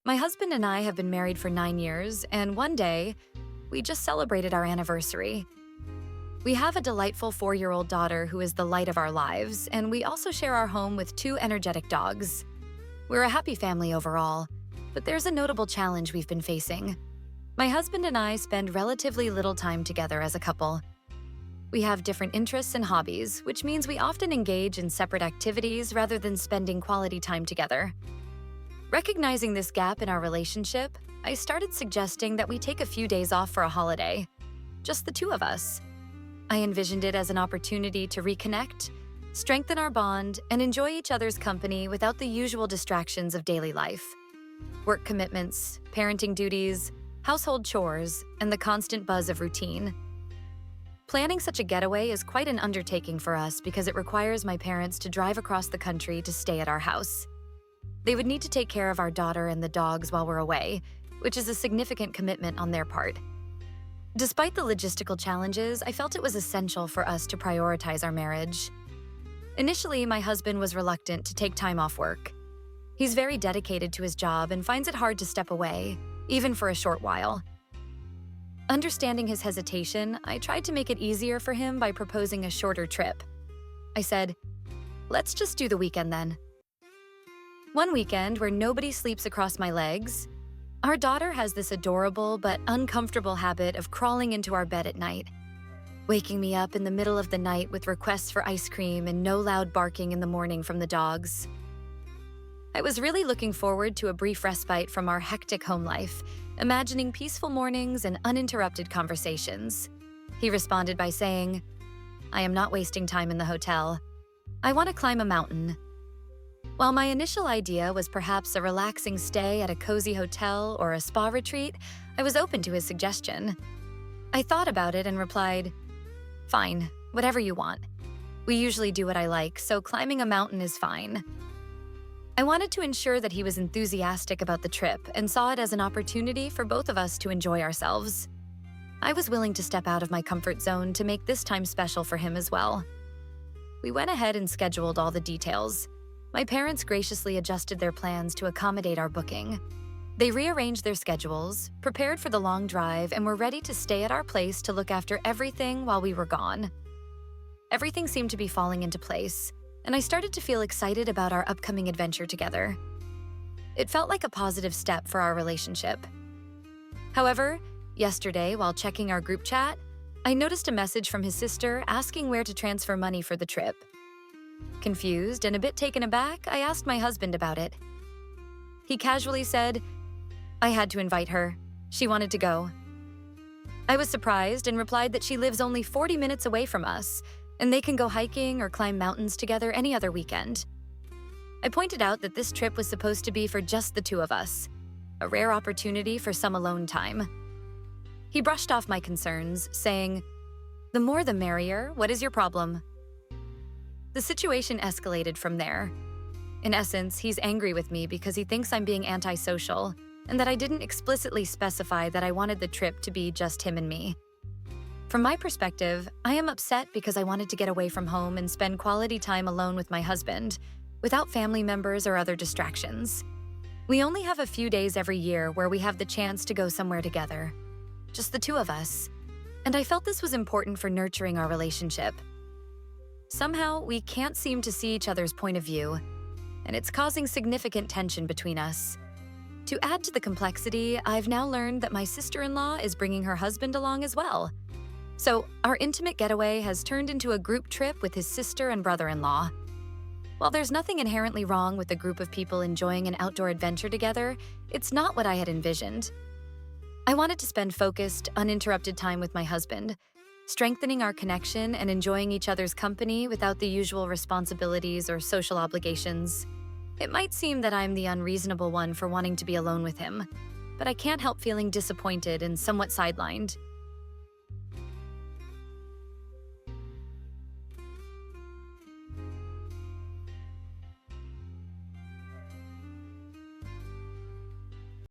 My husband and I have been married for 9 years, and one day, we just celebrated our anniversary. We have a delightful 4-year-old daughter who is the light of our lives, and we also share our home with 2 energetic dogs. We're a happy family overall, but there's a notable challenge we've been facing. My husband and I spend relatively little time together as a couple. We have different interests and hobbies, which means we often engage in separate activities rather than spending quality time together. Recognizing this gap in our relationship, I started suggesting that we take a few days off for a holiday. Just the 2 of us. I envisioned it as an opportunity to reconnect, strengthen our bond, and enjoy each other's company without the usual distractions of daily life. Work commitments, parenting duties, household chores, and the constant buzz of routine. Planning such a getaway is quite an undertaking for us because it requires my parents to drive across the country to stay at our house. They would need to take care of our daughter and the dogs while we're away, which is a significant commitment on their part. Despite the logistical challenges, I felt it was essential for us to prioritize our marriage. Initially, my husband was reluctant to take time off work. He's very dedicated to his job and finds it hard to step away, even for a short while. Understanding his hesitation, I tried to make it easier for him by proposing a shorter trip. I said, "Let's just do the weekend then." One weekend where nobody sleeps across my legs. Our daughter has this adorable but uncomfortable habit of crawling into our bed at night, waking me up in the middle of the night with requests for ice cream and no loud barking in the morning from the dogs. I was really looking forward to a brief respite from our hectic home life, imagining peaceful mornings and uninterrupted conversations. He responded by saying, "I am not wasting time in the hotel. I want to climb a mountain." While my initial idea was perhaps a relaxing stay at a cozy hotel or a spa retreat, I was open to his suggestion. I thought about it and replied, "Fine, whatever you want. We usually do what I like, so climbing a mountain is fine." I wanted to ensure that he was enthusiastic about the trip and saw it as an opportunity for both of us to enjoy ourselves. I was willing to step out of my comfort zone to make this time special for him as well. We went ahead and scheduled all the details. My parents graciously adjusted their plans to accommodate our booking. They rearranged their schedules, prepared for the long drive, and were ready to stay at our place to look after everything while we were gone. Everything seemed to be falling into place, and I started to feel excited about our upcoming adventure together. It felt like a positive step for our relationship. However, yesterday, while checking our group chat, I noticed a message from his sister asking where to transfer money for the trip. Confused and a bit taken aback, I asked my husband about it. He casually said, "I had to invite her. She wanted to go." I was surprised and replied that she lives only 40 minutes away from us, and they can go hiking or climb mountains together any other weekend. I pointed out that this trip was supposed to be for just the 2 of us, a rare opportunity for some alone time. He brushed off my concerns, saying, "The more the merrier, what is your problem?" The situation escalated from there. In essence, he's angry with me because he thinks I'm being antisocial and that I didn't explicitly specify that I wanted the trip to be just him and me. From my perspective, I am upset because I wanted to get away from home and spend quality time alone with my husband, without family members or other distractions. We only have a few days every year where we have the chance to go somewhere together, just the 2 of us, and I felt this was important for nurturing our relationship. Somehow, we can't seem to see each other's point of view, and it's causing significant tension between us. To add to the complexity, I've now learned that my sister-in-law is bringing her husband along as well. So, our intimate getaway has turned into a group trip with his sister and brother-in-law. While there's nothing inherently wrong with a group of people enjoying an outdoor adventure together, it's not what I had envisioned. I wanted to spend focused, uninterrupted time with my husband, strengthening our connection and enjoying each other's company without the usual responsibilities or social obligations. It might seem that I'm the unreasonable one for wanting to be alone with him, but I can't help feeling disappointed and somewhat sidelined.